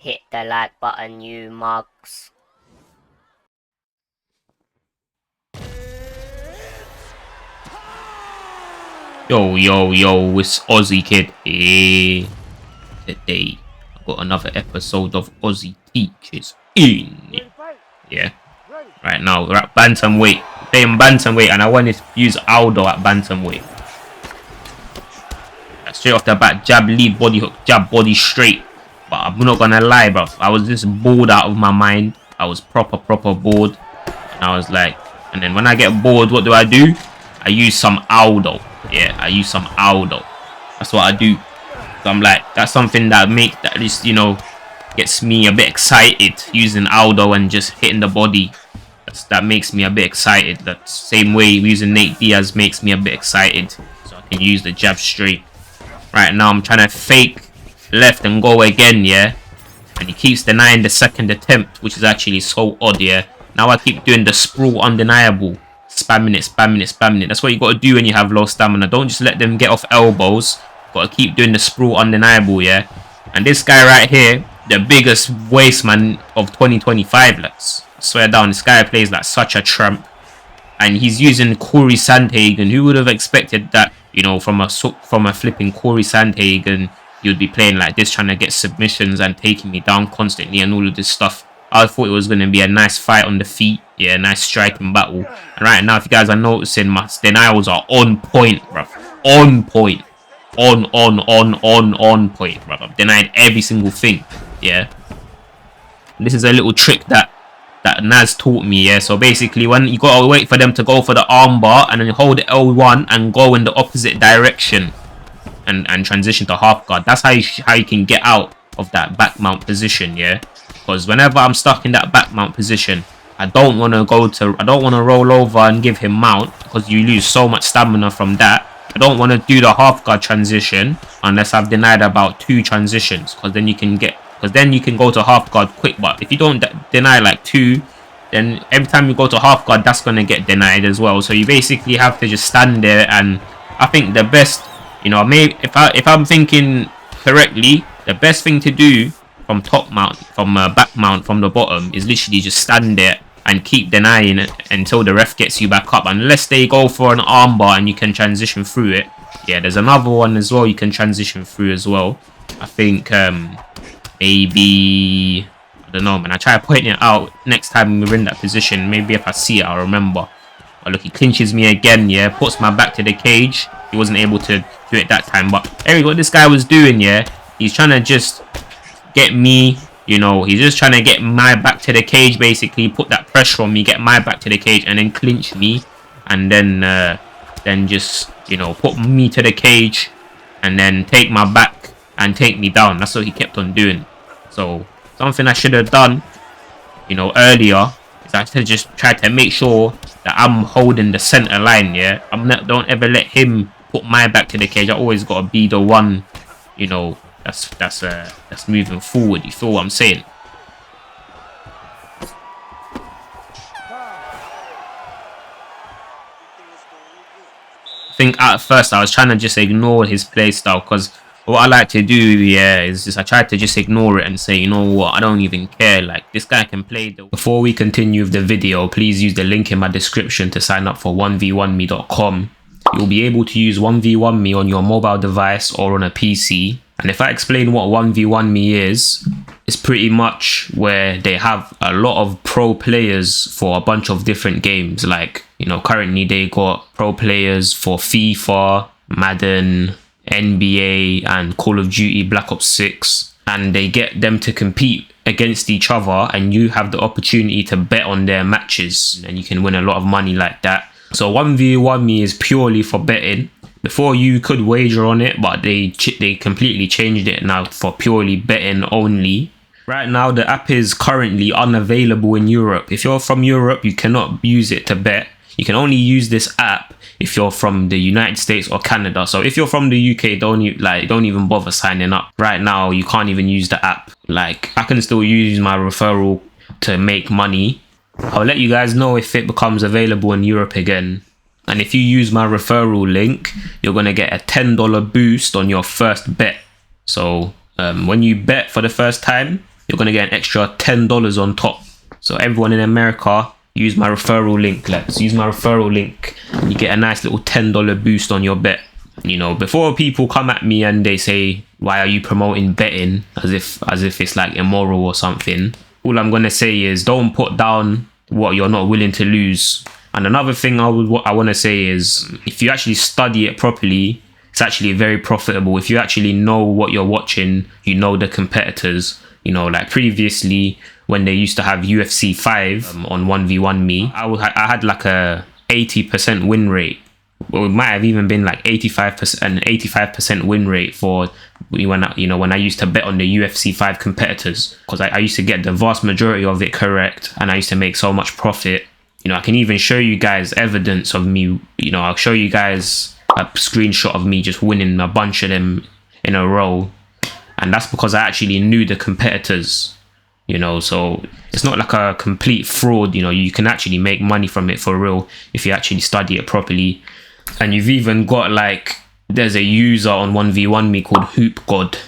Hit the like button, you mugs. Yo, it's Ozzy Kid here. Today, I've got another episode of Ozzy Teaches in. Yeah, right now we're at bantamweight. Playing bantamweight, and I wanted to use Aldo at bantamweight. Straight off the bat, jab, lead, body hook, jab, body straight. But I'm not gonna lie, bro. I was just bored out of my mind. I was proper bored. And I was like, and then when I get bored, what do? I use some Aldo. Yeah, I use some Aldo. That's what I do. So I'm like, that's something that at least, you know, gets me a bit excited, using Aldo and just hitting the body. That makes me a bit excited. That same way using Diaz makes me a bit excited. So I can use the jab straight. Right now I'm trying to fake left and go again, yeah. And he keeps denying the second attempt, which is actually so odd, yeah. Now I keep doing the sprawl undeniable. Spamming it. That's what you got to do when you have low stamina. Don't just let them get off elbows. Got to keep doing the sprawl undeniable, yeah. And this guy right here, the biggest waste man of 2025, let's swear down. This guy plays like such a tramp. And he's using Corey Sandhagen. Who would have expected that, you know, from a flipping Corey Sandhagen, you'd be playing like this, trying to get submissions and taking me down constantly and all of this stuff. I thought it was going to be a nice fight on the feet. Yeah, nice striking battle. And right now, if you guys are noticing, my denials are on point, bro. On point. On point, bro. I've denied every single thing. Yeah. And this is a little trick that Naz taught me, yeah. So basically, when you gotta wait for them to go for the armbar and then you hold L1 and go in the opposite direction and transition to half guard. That's how you can get out of that back mount position, yeah. Because whenever I'm stuck in that back mount position, I don't want to roll over and give him mount, because you lose so much stamina from that. I don't want to do the half guard transition unless I've denied about 2 transitions, because then you can go to half guard quick. But if you don't deny like 2, then every time you go to half guard, that's going to get denied as well. So you basically have to just stand there. And I think the best, you know, maybe if I'm thinking correctly, the best thing to do from top mount, from back mount, from the bottom, is literally just stand there and keep denying it until the ref gets you back up, unless they go for an armbar and you can transition through it. Yeah, there's another one as well you can transition through as well. I think maybe, I don't know, man. I try pointing it out next time we're in that position. Maybe if I see it, I'll remember. But look, he clinches me again, yeah, puts my back to the cage. He wasn't able to do it that time, but anyway, what this guy was doing, yeah, he's trying to just get me, you know, he's just trying to get my back to the cage, basically put that pressure on me, get my back to the cage, and then clinch me, and then just, you know, put me to the cage and then take my back and take me down. That's what he kept on doing. So something I should have done, you know, earlier, is I should have just tried to make sure that I'm holding the center line, yeah. Don't ever let him put my back to the cage. I always got to be the one, you know, that's moving forward. You feel what I'm saying? I think at first I was trying to just ignore his play style, because what I like to do, yeah, is just I try to just ignore it and say, you know what, I don't even care. Like, this guy can play. Before we continue with the video, please use the link in my description to sign up for 1v1me.com. You'll be able to use 1v1me on your mobile device or on a PC. And if I explain what 1v1me is, it's pretty much where they have a lot of pro players for a bunch of different games. Like, you know, currently they got pro players for FIFA, Madden, NBA, and Call of Duty Black Ops 6. And they get them to compete against each other, and you have the opportunity to bet on their matches, and you can win a lot of money like that. So 1v1me is purely for betting. Before you could wager on it, but they completely changed it now for purely betting only. Right now, the app is currently unavailable in Europe. If you're from Europe, you cannot use it to bet. You can only use this app if you're from the United States or Canada. So if you're from the UK, don't even bother signing up. Right now, you can't even use the app. Like, I can still use my referral to make money. I'll let you guys know if it becomes available in Europe again. And if you use my referral link, you're going to get a $10 boost on your first bet. So when you bet for the first time, you're going to get an extra $10 on top. So everyone in America, use my referral link. Let's use my referral link. You get a nice little $10 boost on your bet. You know, before people come at me and they say, why are you promoting betting as if it's like immoral or something, all I'm going to say is don't put down what you're not willing to lose. And another thing I want to say is, if you actually study it properly, it's actually very profitable. If you actually know what you're watching, you know the competitors. You know, like previously when they used to have UFC 5 on 1v1 me, I had like a 80% win rate. Well, it might have even been like 85% win rate for when I used to bet on the UFC 5 competitors, because I used to get the vast majority of it correct and I used to make so much profit. You know, I can even show you guys evidence of me. You know, I'll show you guys a screenshot of me just winning a bunch of them in a row, and that's because I actually knew the competitors. You know, so it's not like a complete fraud. You know, you can actually make money from it for real if you actually study it properly. And you've even got like, there's a user on 1v1 me called Hoop God.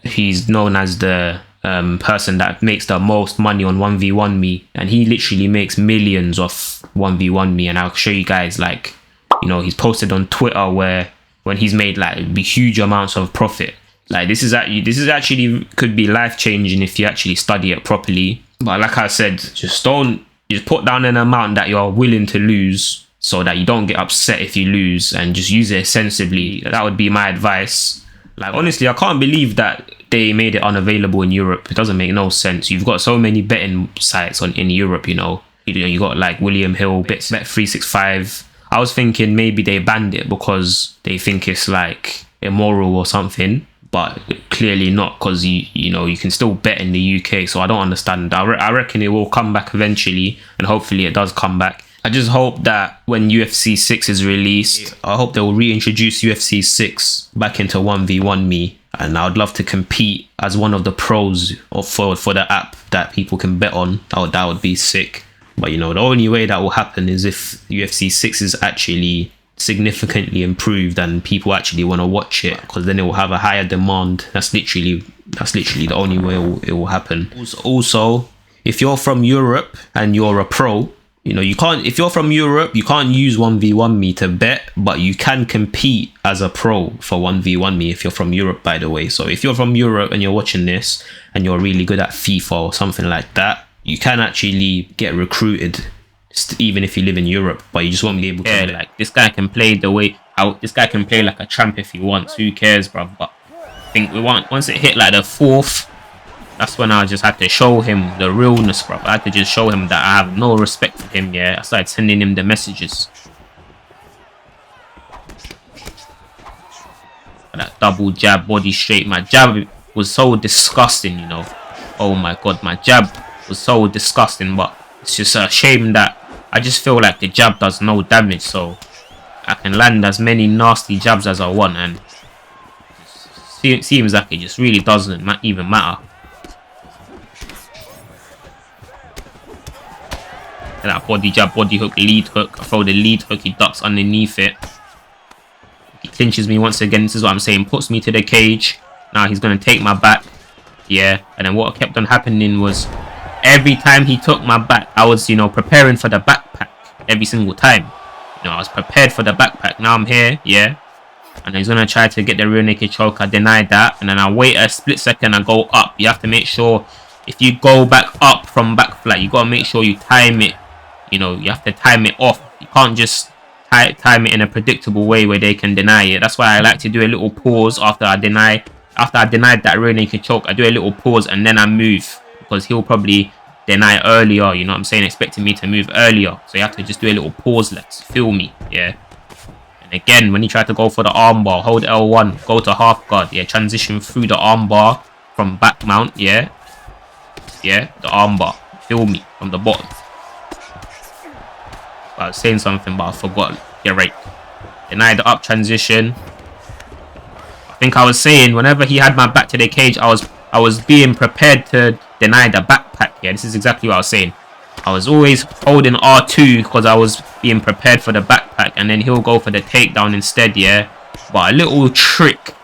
He's known as the person that makes the most money on 1v1 me, and he literally makes millions off 1v1 me. And I'll show you guys, like, you know, he's posted on Twitter where when he's made like huge amounts of profit. Like this is actually could be life changing if you actually study it properly. But like I said, just put down an amount that you're willing to lose, so that you don't get upset if you lose, and just use it sensibly. That would be my advice. Like, honestly, I can't believe that they made it unavailable in Europe. It doesn't make no sense. You've got so many betting sites in Europe, you know. You got like William Hill, Bet365. I was thinking maybe they banned it because they think it's like immoral or something, but clearly not, because you know, you can still bet in the UK. So I don't understand. I reckon it will come back eventually, and hopefully it does come back. I just hope that when UFC 6 is released, I hope they will reintroduce UFC 6 back into 1v1 me, and I would love to compete as one of the pros for the app that people can bet on. That would be sick. But you know, the only way that will happen is if UFC 6 is actually significantly improved and people actually want to watch it, because then it will have a higher demand. That's literally the only way it will happen. Also, if you're from Europe and you're a pro, you know, if you're from Europe, you can't use 1v1 me to bet, but you can compete as a pro for 1v1 me if you're from Europe, by the way. So if you're from Europe and you're watching this and you're really good at FIFA or something like that, you can actually get recruited even if you live in Europe, but you just won't be able to. Yeah, like this guy can play this guy can play like a champ if he wants. Who cares, bro? But I think once it hit like the fourth, that's when I just had to show him the realness, bro. I had to just show him that I have no respect for him. Yeah, I started sending him the messages. That double jab, body straight. My jab was so disgusting, you know. Oh my god, my jab was so disgusting. But it's just a shame that I just feel like the jab does no damage, so I can land as many nasty jabs as I want, and it seems like it just really doesn't even matter. And that body jab, body hook, lead hook. I throw the lead hook, he ducks underneath it. He clinches me once again. This is what I'm saying. Puts me to the cage. Now he's going to take my back. Yeah. And then what kept on happening was every time he took my back, I was, you know, preparing for the backpack every single time. You know, I was prepared for the backpack. Now I'm here. Yeah. And he's going to try to get the rear naked choke. I denied that. And then I wait a split second. I go up. You have to make sure if you go back up from back flat, you got to make sure you time it. You know, you have to time it off. You can't just time it in a predictable way where they can deny it. That's why I like to do a little pause after I denied that rear naked choke. I do a little pause and then I move, because he'll probably deny earlier. You know what I'm saying? Expecting me to move earlier. So you have to just do a little pause. Let's feel me. Yeah. And again, when you try to go for the armbar, hold L1, go to half guard. Yeah. Transition through the armbar from back mount. Yeah. Yeah. The armbar. Feel me from the bottom. I was saying something, but I forgot. Yeah, right. Deny the up transition. I think I was saying whenever he had my back to the cage, I was being prepared to deny the backpack. Yeah, this is exactly what I was saying. I was always holding R2 because I was being prepared for the backpack, and then he'll go for the takedown instead. Yeah, but a little trick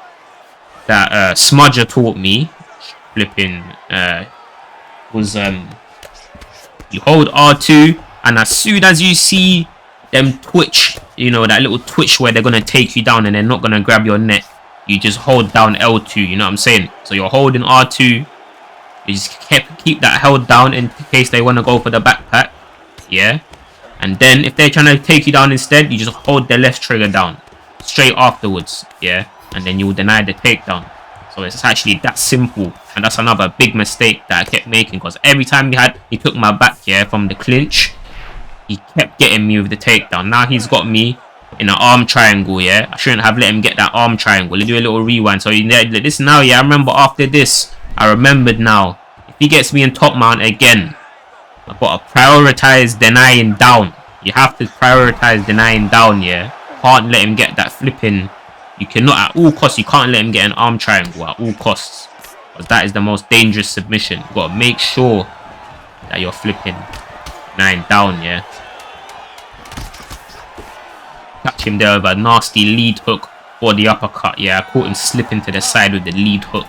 that Smudger taught me, flipping was you hold R2, and as soon as you see them twitch, you know, that little twitch where they're gonna take you down and they're not gonna grab your neck, you just hold down L2. You know what I'm saying? So you're holding R2. You just keep that held down in case they want to go for the backpack. Yeah. And then if they're trying to take you down instead, you just hold the left trigger down straight afterwards. Yeah. And then you will deny the takedown. So it's actually that simple. And that's another big mistake that I kept making, because every time he took my back, yeah, from the clinch, he kept getting me with the takedown. Now he's got me in an arm triangle, yeah. I shouldn't have let him get that arm triangle. Let's do a little rewind. So this now, yeah, I remember after this, I remembered now. If he gets me in top mount again, I've got to prioritize denying down. You have to prioritize denying down, yeah. Can't let him get that flipping. You cannot, at all costs, you can't let him get an arm triangle at all costs, because that is the most dangerous submission. You've got to make sure that you're flipping denying down, yeah. Catch him there with a nasty lead hook or the uppercut, yeah. I caught him slipping to the side with the lead hook.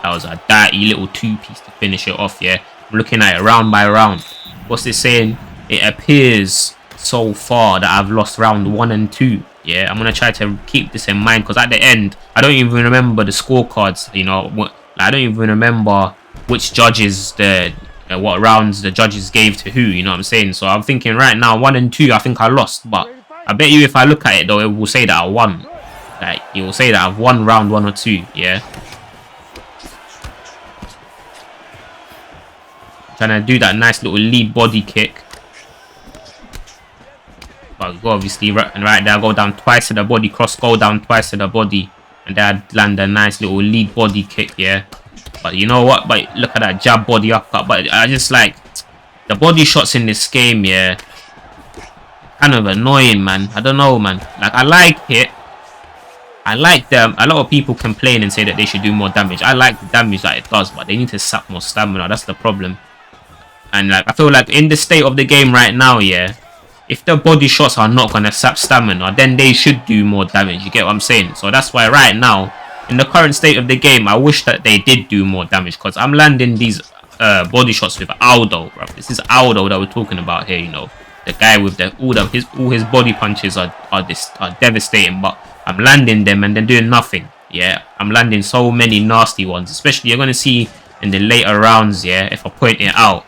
That was a dirty little two-piece to finish it off, yeah. I'm looking at it round by round. What's it saying? It appears so far that I've lost round 1 and 2. Yeah, I'm gonna try to keep this in mind, because at the end, I don't even remember the scorecards. You know, I don't even remember which judges what rounds the judges gave to who. You know what I'm saying? So I'm thinking right now, 1 and 2, I think I lost. But I bet you if I look at it though, it will say that I won. Like, it will say that I've won round 1 or 2. Yeah. Trying to do that nice little lead body kick. But obviously right there, go down twice to the body, cross, go down twice to the body, and then land a nice little lead body kick, yeah. But you know what? But look at that jab body uppercut. But I just like the body shots in this game, yeah. Kind of annoying, man. I don't know, man. Like, I like it. I like them. A lot of people complain and say that they should do more damage. I like the damage that it does, but they need to sap more stamina. That's the problem. And like, I feel like in the state of the game right now, yeah, if the body shots are not going to sap stamina, then they should do more damage. You get what I'm saying? So that's why right now, in the current state of the game, I wish that they did do more damage, because I'm landing these body shots with Aldo, bro. This is Aldo that we're talking about here, you know. The guy with all his body punches are devastating, but I'm landing them and they're doing nothing. Yeah, I'm landing so many nasty ones, especially you're going to see in the later rounds, yeah, if I point it out.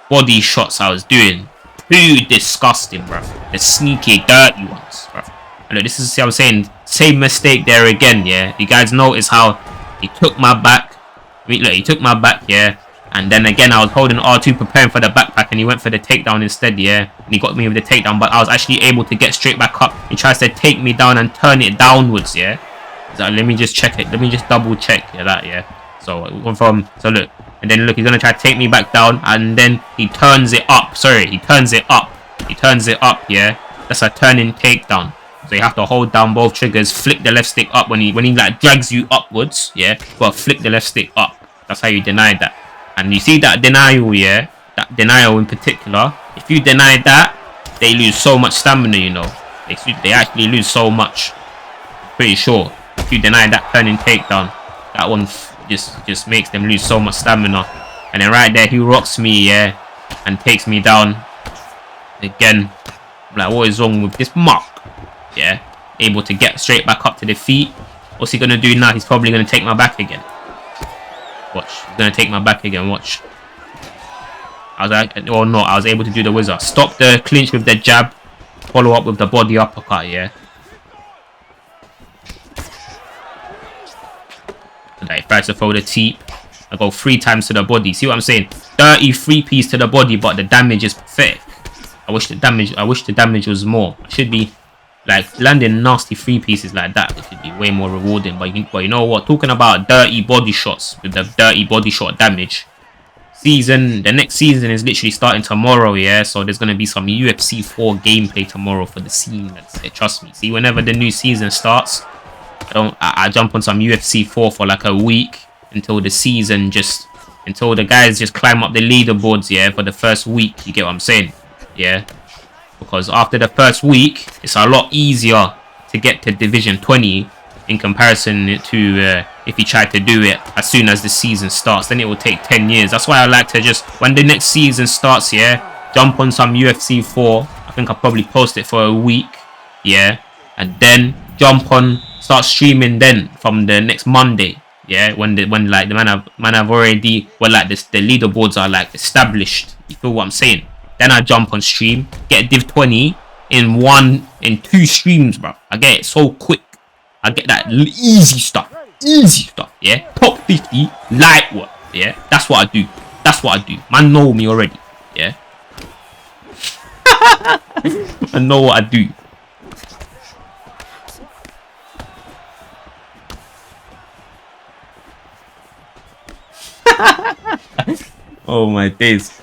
Body shots I was doing, too disgusting, bro. The sneaky, dirty ones, bro. And look, this is what I'm saying. Same mistake there again, yeah. You guys notice how he took my back. I mean, look, he took my back, yeah. And then again, I was holding R2, preparing for the backpack, and he went for the takedown instead, yeah. And he got me with the takedown, but I was actually able to get straight back up. He tries to take me down and turn it downwards, yeah. So let me just check it. Let me just double check, yeah. So look. And then look, he's going to try to take me back down. And then he turns it up. Sorry, he turns it up. He turns it up, yeah. That's a turning takedown. So you have to hold down both triggers. Flick the left stick up when he like drags you upwards, yeah. But flick the left stick up. That's how you deny that. And you see that denial, yeah. That denial in particular. If you deny that, they lose so much stamina, you know. They actually lose so much. Pretty sure. If you deny that turning takedown, that one just makes them lose so much stamina. And then right there, he rocks me, yeah, and takes me down again. I'm like, what is wrong with this mark? Yeah, able to get straight back up to the feet. What's he gonna do now? He's probably gonna take my back again. Watch, he's gonna take my back again. Watch. I was like, or not, I was able to do the wizard. Stop the clinch with the jab, follow up with the body uppercut, yeah. He tries to throw the teep. I go 3 times to the body. See what I'm saying? 33 to the body, but the damage is pathetic. I wish the damage was more. I should be like landing nasty 3 pieces like that. It should be way more rewarding. But you know what? Talking about dirty body shots with the dirty body shot damage. The next season is literally starting tomorrow, yeah. So there's gonna be some UFC 4 gameplay tomorrow for the scene. Trust me. See, whenever the new season starts, I jump on some UFC 4 for like a week until the guys just climb up the leaderboards, yeah, for the first week. You get what I'm saying? Yeah, because after the first week, it's a lot easier to get to Division 20 in comparison to if he tried to do it as soon as the season starts. Then it will take 10 years. That's why I like to just, when the next season starts, yeah, jump on some UFC 4. I think I'll probably post it for a week, yeah, and then jump on, start streaming then from the next Monday, yeah, when like the man have already, well, like this, the leaderboards are like established. You feel what I'm saying? Then I jump on stream, get Div 20 in 2 streams, bro. I get it so quick. I get that easy stuff, yeah. Top 50 light work, yeah. That's what I do. That's what I do. Man know me already, yeah. I know what I do. Oh my days.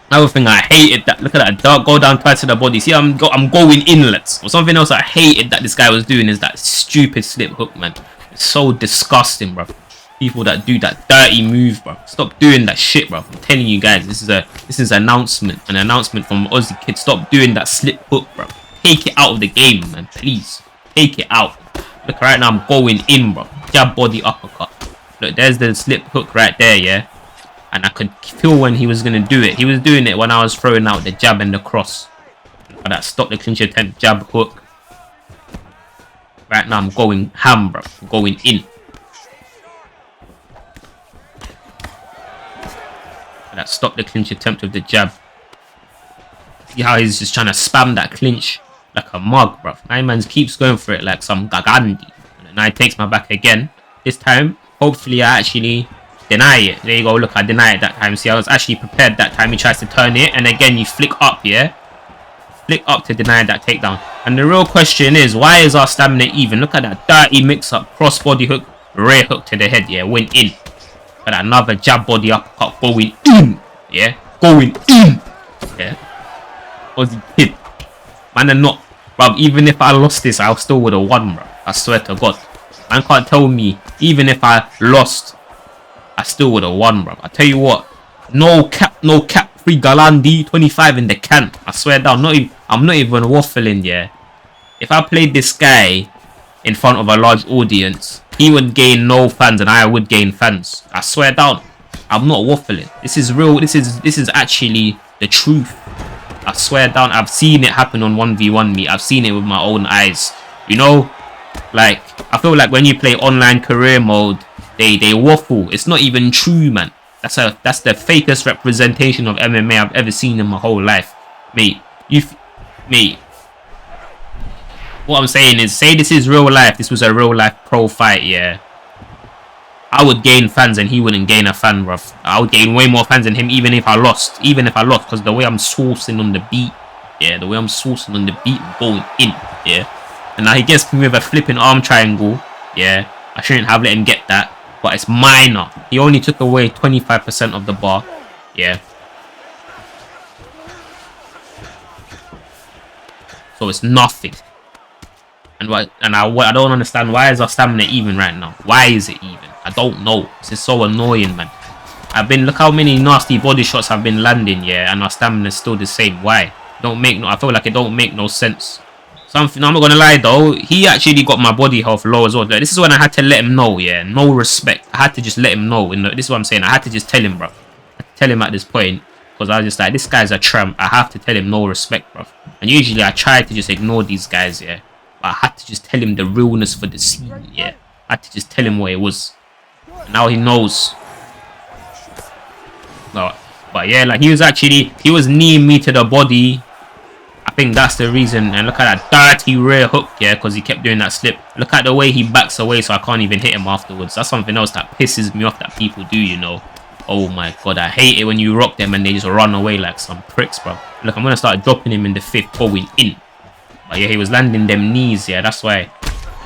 Another thing I hated, that look at that dart go down twice to the body. See, I'm going inlets. Or something else I hated that this guy was doing is that stupid slip hook, man. It's so disgusting, bro. People that do that dirty move, bro. Stop doing that shit, bro. I'm telling you guys, this is an announcement from Ozzy Kid. Stop doing that slip hook, bro. Take it out of the game, man. Please take it out. Look, right now I'm going in, bro. Jab body uppercut. Look, there's the slip hook right there, yeah. And I could feel when he was going to do it. He was doing it when I was throwing out the jab and the cross. But that stop the clinch attempt, jab hook. Right now I'm going ham, bro. I'm going in. But that stop the clinch attempt with the jab. See how he's just trying to spam that clinch like a mug, bro. My man keeps going for it like some gagandi. And now he takes my back again. This time, hopefully I actually deny it. There you go. Look, I denied it that time. See, I was actually prepared that time. He tries to turn it, and again you flick up, yeah, flick up to deny that takedown. And the real question is, why is our stamina even? Look at that dirty mix-up, cross body hook, rear hook to the head, yeah, went in. But another jab body uppercut going in, yeah, going in, yeah. Ozzy Kid, man, and not, bro. Even if I lost this, I still would have won, bro. I swear to God, man can't tell me. Even if I lost, I still would have won, bro. I tell you what, no cap, free Galandi 25 in the can. I swear down, I'm not even waffling, yeah. If I played this guy in front of a large audience, he would gain no fans and I would gain fans. I swear down, I'm not waffling. This is real. This is actually the truth. I swear down, I've seen it happen on 1v1 me. I've seen it with my own eyes. You know, like, I feel like when you play online career mode, they waffle. It's not even true, man. That's the fakest representation of MMA I've ever seen in my whole life, mate. Mate. What I'm saying is, say this is real life. This was a real life pro fight, yeah. I would gain fans and he wouldn't gain a fan, bruv. I would gain way more fans than him, even if I lost. Because the way I'm sourcing on the beat, yeah, the way I'm sourcing on the beat, going in, yeah. And now he gets me with a flipping arm triangle, yeah. I shouldn't have let him get that. But it's minor. He only took away 25% of the bar. Yeah. So it's nothing. And I don't understand, why is our stamina even right now? Why is it even? I don't know. This is so annoying, man. Look how many nasty body shots I've been landing, yeah, and our stamina is still the same. Why? I feel like it don't make no sense. Something, I'm not gonna lie though, he actually got my body health low as well. Like, this is when I had to let him know, yeah, no respect. I had to just let him know. This is what I'm saying. I had to just tell him, bro. I had to tell him at this point, because I was just like, this guy's a tramp. I have to tell him no respect, bro. And usually I try to just ignore these guys, yeah. But I had to just tell him the realness for the scene, yeah. I had to just tell him what it was. And now he knows. No, but yeah, like he was kneeing me to the body. I think that's the reason. And look at that dirty rear hook, yeah, because he kept doing that slip. Look at the way he backs away, so I can't even hit him afterwards. That's something else that pisses me off that people do, you know. Oh my God, I hate it when you rock them and they just run away like some pricks, bro. Look, I'm gonna start dropping him in the 5th, going in. But yeah, he was landing them knees, yeah, that's why.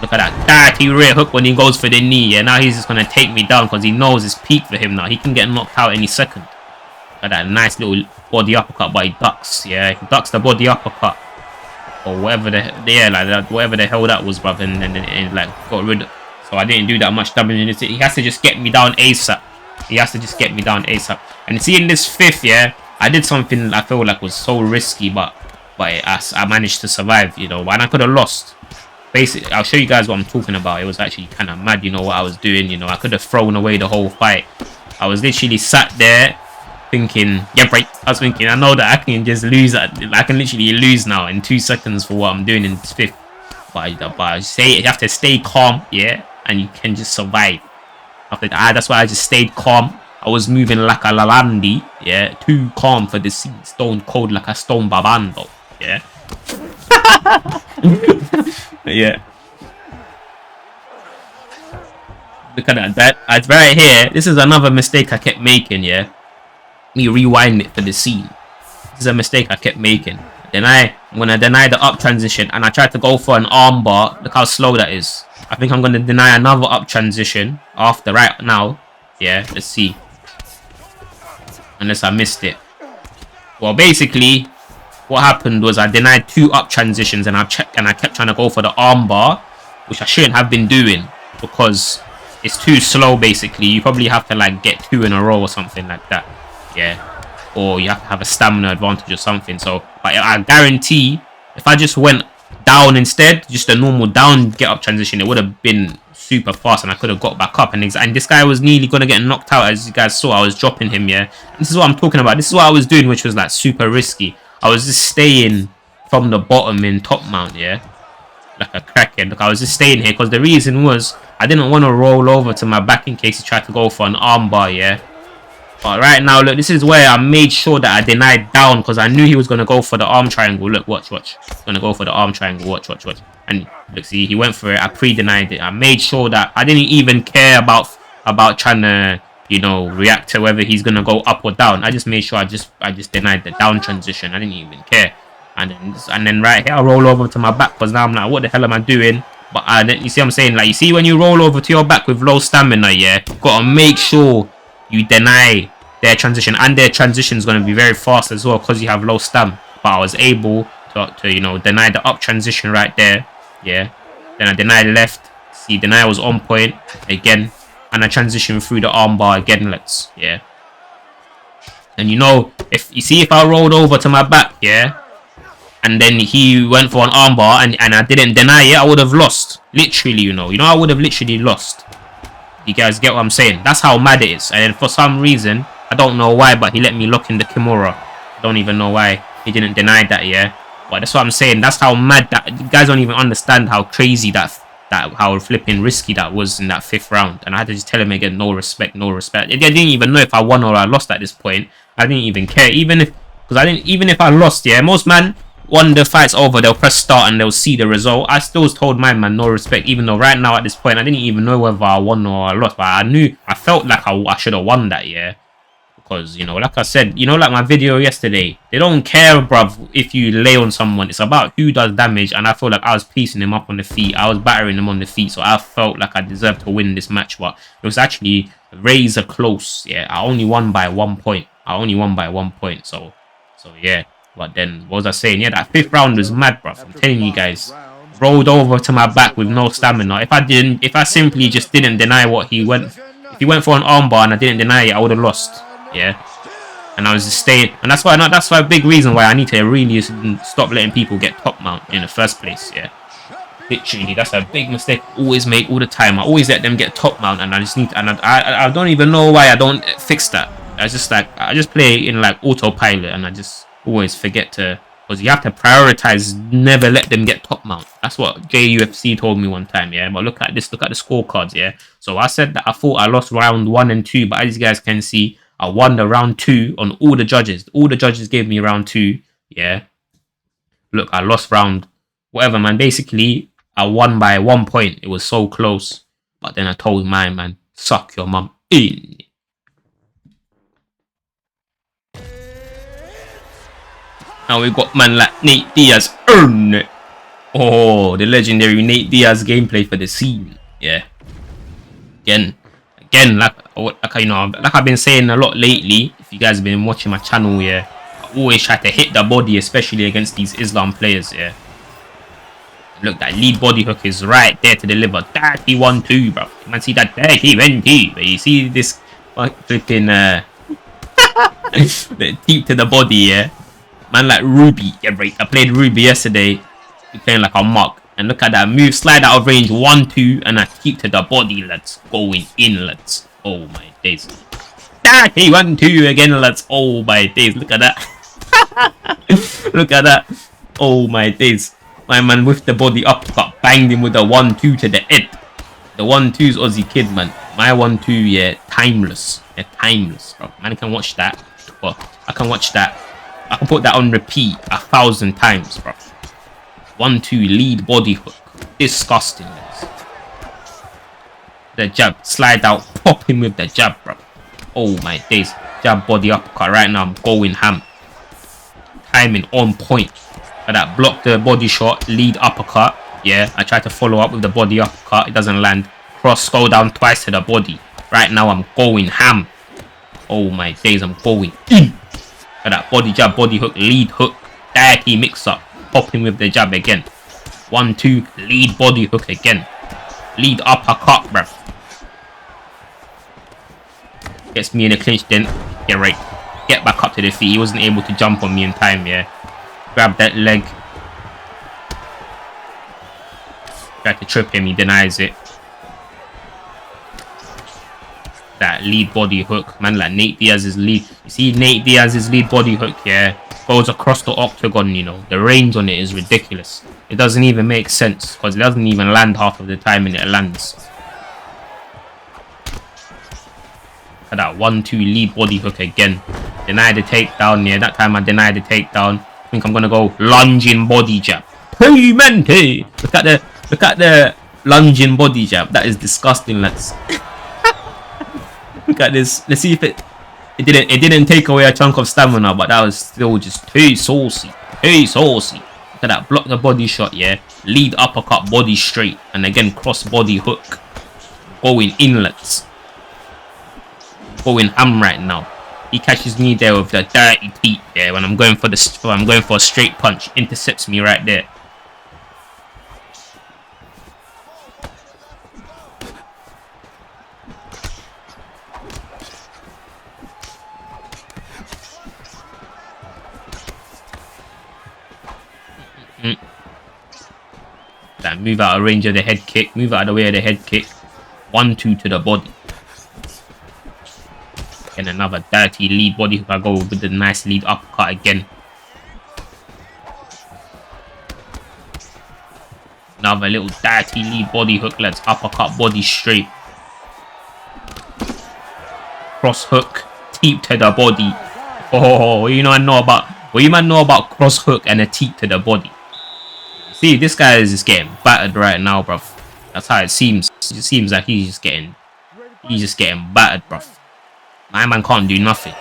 Look at that dirty rear hook when he goes for the knee, yeah. Now he's just gonna take me down because he knows it's peak for him now. He can get knocked out any second. Look at that nice little body uppercut, but he ducks, yeah. He ducks the body uppercut. Or whatever whatever the hell that was, bruv, and like got rid of. So I didn't do that much damage. He has to just get me down ASAP. He has to just get me down ASAP. And see, in this 5th, yeah, I did something I feel like was so risky, but I managed to survive, you know. And I could have lost. basically, I'll show you guys what I'm talking about. It was actually kind of mad, you know, what I was doing. You know, I could have thrown away the whole fight. I was literally sat there thinking, yeah, right. I was thinking, I know that I can just lose. I can literally lose now in 2 seconds for what I'm doing in this fifth. But I say you have to stay calm, yeah, and you can just survive. After that, that's why I just stayed calm. I was moving like a lalandi, yeah, too calm for the scene. Stone cold like a stone babando, yeah. Yeah. Look at that. That's right here. This is another mistake I kept making, yeah. Me rewind it for the scene. This is a mistake I kept making. Then I'm gonna deny the up transition, and I tried to go for an arm bar. Look how slow that is. I think I'm gonna deny another up transition after right now. Yeah, let's see. Unless I missed it. Well, basically, what happened was I denied 2 up transitions, and I kept trying to go for the arm bar, which I shouldn't have been doing because it's too slow. Basically, you probably have to like get 2 in a row or something like that. Yeah, or you have to have a stamina advantage or something. So, but I guarantee if I just went down instead, just a normal down get up transition, it would have been super fast and I could have got back up. And this guy was nearly gonna get knocked out, as you guys saw. I was dropping him, yeah. And this is what I'm talking about. This is what I was doing, which was like super risky. I was just staying from the bottom in top mount, yeah, like a crackhead. Look, I was just staying here because the reason was I didn't want to roll over to my back in case he tried to go for an arm bar, yeah. But right now, look, this is where I made sure that I denied down because I knew he was going to go for the arm triangle. Look, watch. He's going to go for the arm triangle. Watch. And look, see, he went for it. I pre-denied it. I made sure that I didn't even care about trying to, you know, react to whether he's going to go up or down. I just made sure I just denied the down transition. I didn't even care. And then right here, I roll over to my back because now I'm like, what the hell am I doing? But you see what I'm saying? Like, you see when you roll over to your back with low stamina, yeah, got to make sure you deny their transition, and their transition is going to be very fast as well because you have low stam. But I was able to you know, deny the up transition right there, yeah. Then I denied left. See, deny was on point again, and I transition through the armbar again. Let's, yeah. And you know, if I rolled over to my back, yeah, and then he went for an armbar and I didn't deny it, I would have lost. Literally, you know, I would have literally lost. You guys get what I'm saying? That's how mad it is. And then for some reason, I don't know why, but he let me lock in the Kimura. I don't even know why he didn't deny that, yeah. But that's what I'm saying. That's how mad that. You guys don't even understand how crazy how flipping risky that was in that 5th round. And I had to just tell him again, no respect. I didn't even know if I won or I lost at this point. I didn't even care. Even if I lost, yeah, most man, when the fight's over, they'll press start and they'll see the result. I still was told my man no respect, even though right now at this point I didn't even know whether I won or I lost. But I felt like I should have won that, yeah. Because, you know, like I said, you know, like my video yesterday, they don't care, bruv, if you lay on someone. It's about who does damage. And I feel like I was piecing him up on the feet. I was battering him on the feet. So I felt like I deserved to win this match. But it was actually razor close. Yeah, I only won by 1 point. So yeah. But then, what was I saying? Yeah, that 5th round was mad, bruv. I'm telling you guys. Rolled over to my back with no stamina. If I simply just didn't deny what he went... If he went for an armbar and I didn't deny it, I would have lost. Yeah. And I was just staying... And that's why a big reason why I need to really stop letting people get top mount in the first place, yeah. Literally, that's a big mistake I always make all the time. I always let them get top mount and I just need to... And I don't even know why I don't fix that. I just play in like autopilot and I just... always forget to, because you have to prioritize, never let them get top mount. That's what JUFC told me one time, yeah. But look at this, look at the scorecards, yeah. So I said that I thought I lost round 1 and 2, but as you guys can see, I won the round 2 on all the judges. All the judges gave me round 2, yeah. Look, I lost round whatever, man. Basically, I won by 1 point. It was so close. But then I told my man, suck your mum in. Now we got man like Nate Diaz. Earn it. Oh, the legendary Nate Diaz gameplay for the scene. Yeah. Again, like you know, like I've been saying a lot lately. If you guys have been watching my channel, yeah, I always try to hit the body, especially against these Islam players. Yeah. Look, that lead body hook is right there to deliver. 31-2, bro. You man see that 30-20. But you see this flipping the deep to the body, yeah. Man like Ruby, yeah, right. I played Ruby yesterday. He's playing like a muck. And look at that move. Slide out of range. 1-2. And I keep to the body, lads. Going in, lads. Oh, my days. Ah, hey, 1-2 again, lads. Oh, my days. Look at that. Look at that. Oh, my days. My man with the body up. Got banged him with a 1-2 to the head. The 1-2's Ozzy kid, man. My 1-2, yeah, timeless. Yeah, timeless, bro. Man can watch that. Well, I can watch that. I can put that on repeat 1,000 times, bro. 1-2 lead body hook. Disgusting, guys. The jab. Slide out. Pop him with the jab, bro. Oh, my days. Jab body uppercut. Right now, I'm going ham. Timing on point. But that block the body shot. Lead uppercut. Yeah, I try to follow up with the body uppercut. It doesn't land. Cross, go down twice to the body. Right now, I'm going ham. Oh, my days. I'm going in. But that body jab, body hook, lead hook. Dirty mix up. Pop him with the jab again. 1-2, lead body hook again. Lead uppercut, bruv. Gets me in a clinch, then get right. Get back up to the feet. He wasn't able to jump on me in time, yeah. Grab that leg. Try to trip him, he denies it. That lead body hook, man, like Nate Diaz's lead. You see Nate Diaz's lead body hook, yeah, goes across the octagon, you know. The range on it is ridiculous. It doesn't even make sense because it doesn't even land half of the time and it lands. And that 1-2 lead body hook again. Deny the takedown, yeah. That time I denied the takedown. I think I'm gonna go lunging body jab. Hey man, hey! Look at the lunging body jab. That is disgusting, lads. Look at this. Let's see if it didn't take away a chunk of stamina, but that was still just too saucy. Too saucy. Look at that. Block the body shot, yeah. Lead uppercut, body straight. And again, cross body hook. Going inlets. Going ham right now. He catches me there with the dirty teeth there when I'm going for a straight punch. Intercepts me right there. That move out of range of the head kick. Move out of the way of the head kick. 1-2 to the body. And another dirty lead body hook. I go with the nice lead uppercut again. Another little dirty lead body hook. Let's uppercut body straight. Cross hook. Teep to the body. Oh, you man know about cross hook and a teep to the body. See, this guy is just getting battered right now, bruv. That's how it seems. It seems like he's just getting battered, bruv. My man can't do nothing.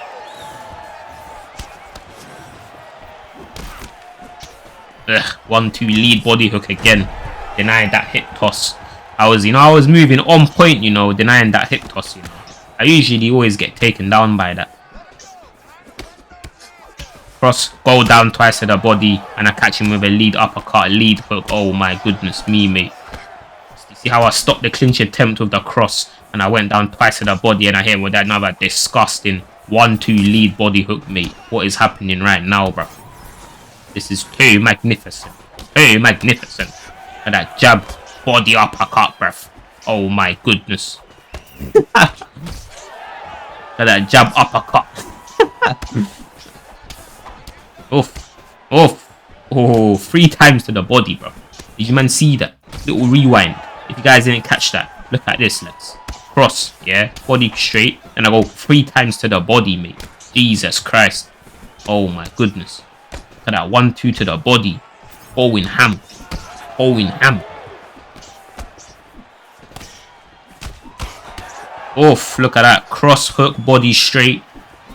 Ugh, 1-2 lead body hook again. Denying that hip toss. I was moving on point, you know, denying that hip toss, you know. I usually always get taken down by that. Cross, go down twice to the body, and I catch him with a lead uppercut, lead hook. Oh my goodness me, mate. You see how I stopped the clinch attempt with the cross, and I went down twice to the body, and I hit him with that another disgusting 1-2 lead body hook, mate. What is happening right now, bro? This is too magnificent. Too magnificent. And that jab, body uppercut, bruv. Oh my goodness. And that jab uppercut. Oof. Oof. Oh, 3 times to the body, bro. Did you man see that? Little rewind. If you guys didn't catch that, look at this, let's. Cross, yeah. Body straight. And I go 3 times to the body, mate. Jesus Christ. Oh my goodness. Look at that 1-2 to the body. Going ham. Going ham. Oof, look at that. Cross hook, body straight.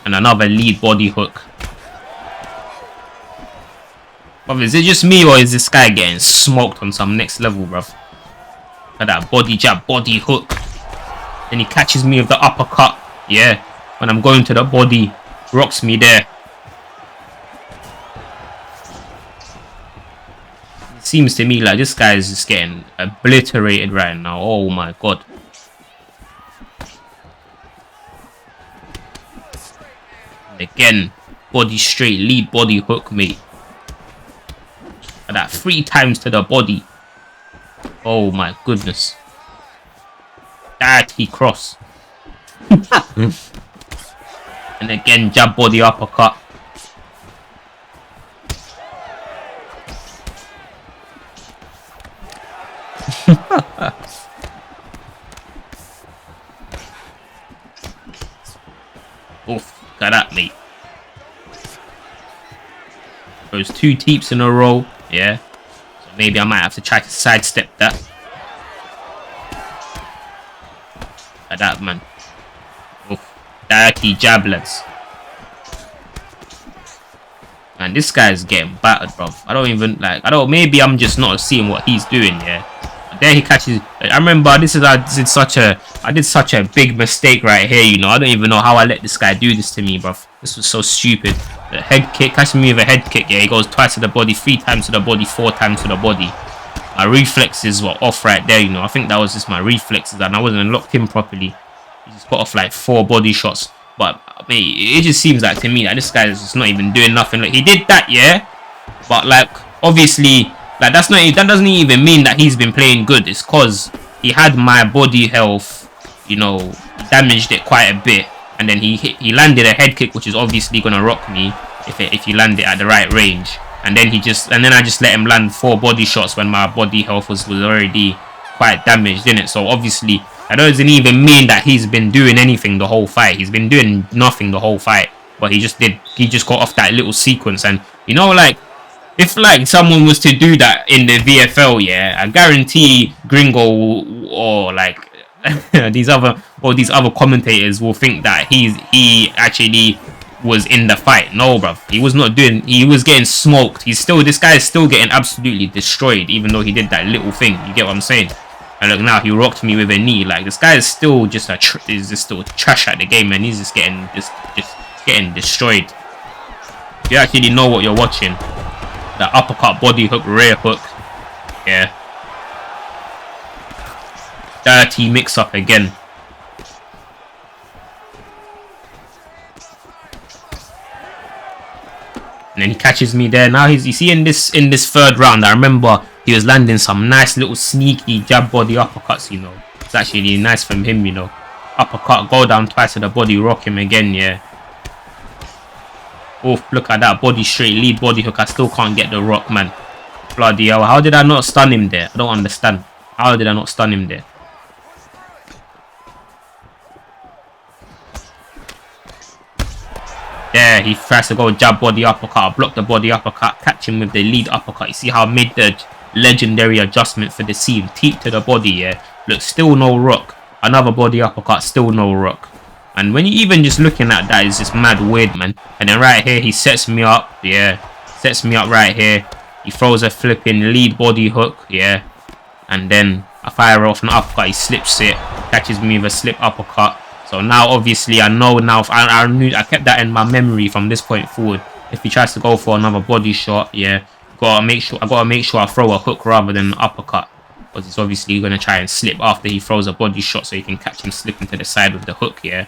And another lead body hook. Bruv, is it just me or is this guy getting smoked on some next level, bruv? Look at that body jab, body hook. Then he catches me with the uppercut. Yeah, when I'm going to the body, rocks me there. It seems to me like this guy is just getting obliterated right now. Oh my god. And again, body straight, lead body hook, mate. And that 3 times to the body. Oh my goodness. Dirty cross. And again, jab body uppercut. Oof, got that, mate. Those 2 teeps in a row, yeah. So maybe I might have to try to sidestep that. Got that, man. Oof, dirty jab, lads. Man, this guy's getting battered, bro. I don't even, like, maybe I'm just not seeing what he's doing, yeah. There he catches. I remember I did such a big mistake right here. You know, I don't even know how I let this guy do this to me, bro. This was so stupid. The head kick, catching me with a head kick. Yeah, he goes twice to the body, 3 times to the body, 4 times to the body. My reflexes were off right there. You know, I think that was just my reflexes, and I wasn't locked in properly. He just got off like 4 body shots. But I mean, it just seems like to me that this guy is just not even doing nothing. Like, he did that, yeah, but like obviously. Like, that doesn't even mean that he's been playing good. It's cause he had my body health, you know, damaged it quite a bit, and then he landed a head kick, which is obviously gonna rock me if you land it at the right range. And then I just let him land 4 body shots when my body health was already quite damaged, didn't it? So obviously that doesn't even mean that he's been doing anything the whole fight. He's been doing nothing the whole fight, but he just got off that little sequence. And you know, like, if like someone was to do that in the VFL, yeah, I guarantee Gringo or like these other commentators will think that he actually was in the fight. No, bruv, he was not doing. He was getting smoked. This guy is still getting absolutely destroyed, even though he did that little thing. You get what I'm saying? And look, now he rocked me with a knee. Like, this guy is still just still trash at the game, and he's just getting getting destroyed. You actually know what you're watching. The uppercut, body hook, rear hook. Yeah. Dirty mix up again. And then he catches me there. Now you see in this 3rd round, I remember he was landing some nice little sneaky jab body uppercuts, you know. It's actually nice from him, you know. Uppercut, go down twice to the body, rock him again, yeah. Oh, look at that body straight, lead body hook. I still can't get the rock, man. Bloody hell. How did I not stun him there? I don't understand. How did I not stun him there? There, he tries to go jab body uppercut. I block the body uppercut, catch him with the lead uppercut. You see how I made the legendary adjustment for the seam. Teep to the body, yeah. Look, still no rock. Another body uppercut, still no rock. And when you even just looking at that, it's just mad weird, man. And then right here, he sets me up, yeah. Sets me up right here. He throws a flipping lead body hook, yeah. And then I fire off an uppercut. He slips it, catches me with a slip uppercut. So now, obviously, I know now. I kept that in my memory from this point forward. If he tries to go for another body shot, yeah, I gotta make sure I throw a hook rather than an uppercut. Because he's obviously going to try and slip after he throws a body shot, so you can catch him slipping to the side with the hook, yeah.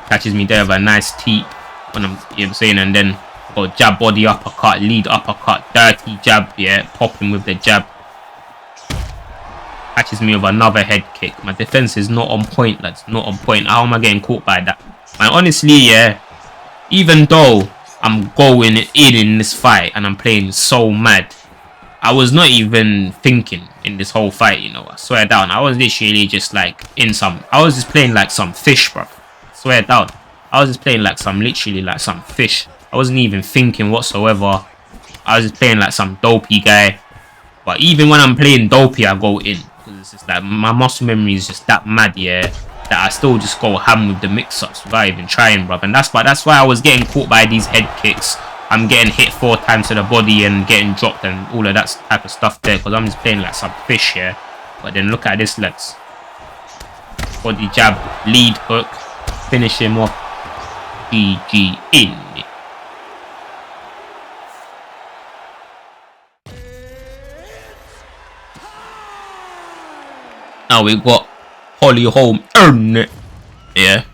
Catches me there with a nice teep when I'm, you know what I'm saying, and then got jab body uppercut, lead uppercut, dirty jab, yeah, pop him with the jab. Catches me with another head kick. My defense is not on point, lads, not on point. How am I getting caught by that? And honestly, yeah, even though I'm going in this fight and I'm playing so mad, I was not even thinking in this whole fight, you know. I swear down, I was literally just like I was just playing like some fish, bro. I swear down, I was just playing like literally like some fish. I wasn't even thinking whatsoever. I was just playing like some dopey guy. But even when I'm playing dopey, I go in. Because it's just like my muscle memory is just that mad, yeah, that I still just go ham with the mix-ups without even trying, bro. And that's why I was getting caught by these head kicks. I'm getting hit 4 times to the body and getting dropped and all of that type of stuff there. Because I'm just playing like some fish, yeah. But then look at this, let's. Body jab, lead hook, finish him off. GG in. Now we got Holm, earn it. Yeah.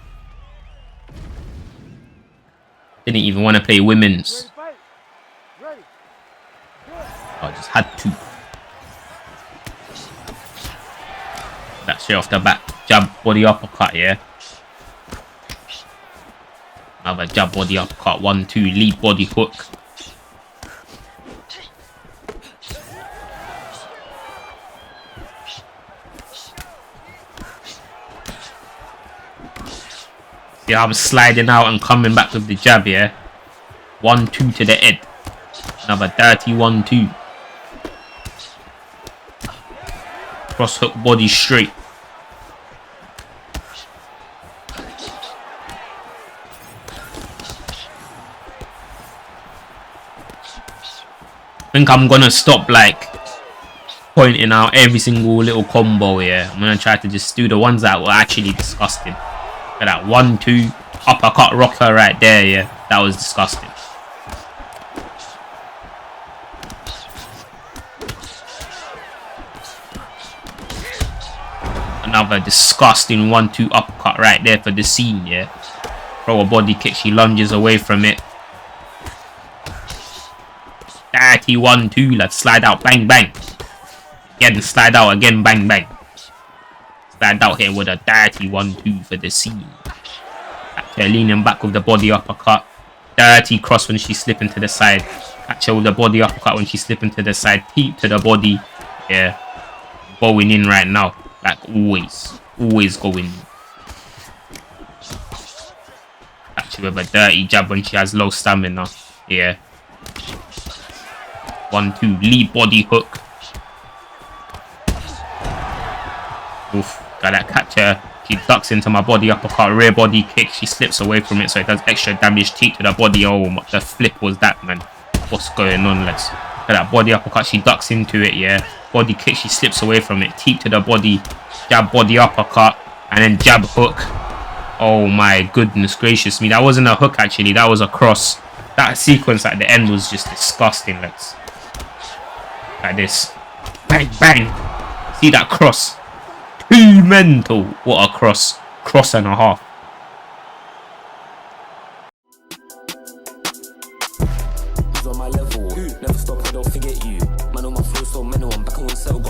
Didn't even want to play women's. I just had to. That straight off the back. Jab, body uppercut, yeah. Another jab, body uppercut. 1-2, lead body hook. See how I'm sliding out and coming back with the jab, yeah. 1-2 to the head. Another dirty 1-2. Cross hook body straight. I think I'm gonna stop like pointing out every single little combo here. I'm gonna try to just do the ones that were actually disgusting. Look at that 1-2 uppercut rocker right there, yeah. That was disgusting. Another disgusting 1-2 uppercut right there for the scene, yeah. Throw a body kick, she lunges away from it. Dirty 1-2, let's slide out, bang bang. Again, slide out again, bang bang. Slide out here with a dirty 1-2 for the scene. Catch her leaning back with the body uppercut. Dirty cross when she slip into the side. Catch her with the body uppercut when she slip into the side. Peep to the body. Yeah. Going in right now. Like always. Always going in. Catch her with a dirty jab when she has low stamina. Yeah. 1-2. Lead body hook. Oof. Got that catch her. She ducks into my body uppercut, rear body kick. She slips away from it, so it does extra damage. Teep to the body. Oh, the flip was that, man. What's going on, lads? Look at that body uppercut. She ducks into it, yeah. Body kick. She slips away from it. Teep to the body. Jab body uppercut. And then jab hook. Oh, my goodness gracious me. That wasn't a hook, actually. That was a cross. That sequence at the end was just disgusting, lads. Like this. Bang, bang. See that cross? Too mental. What a cross. Cross and a half. On my level, never stop, I don't forget you. Man on my flow, so mental, I'm back on settle.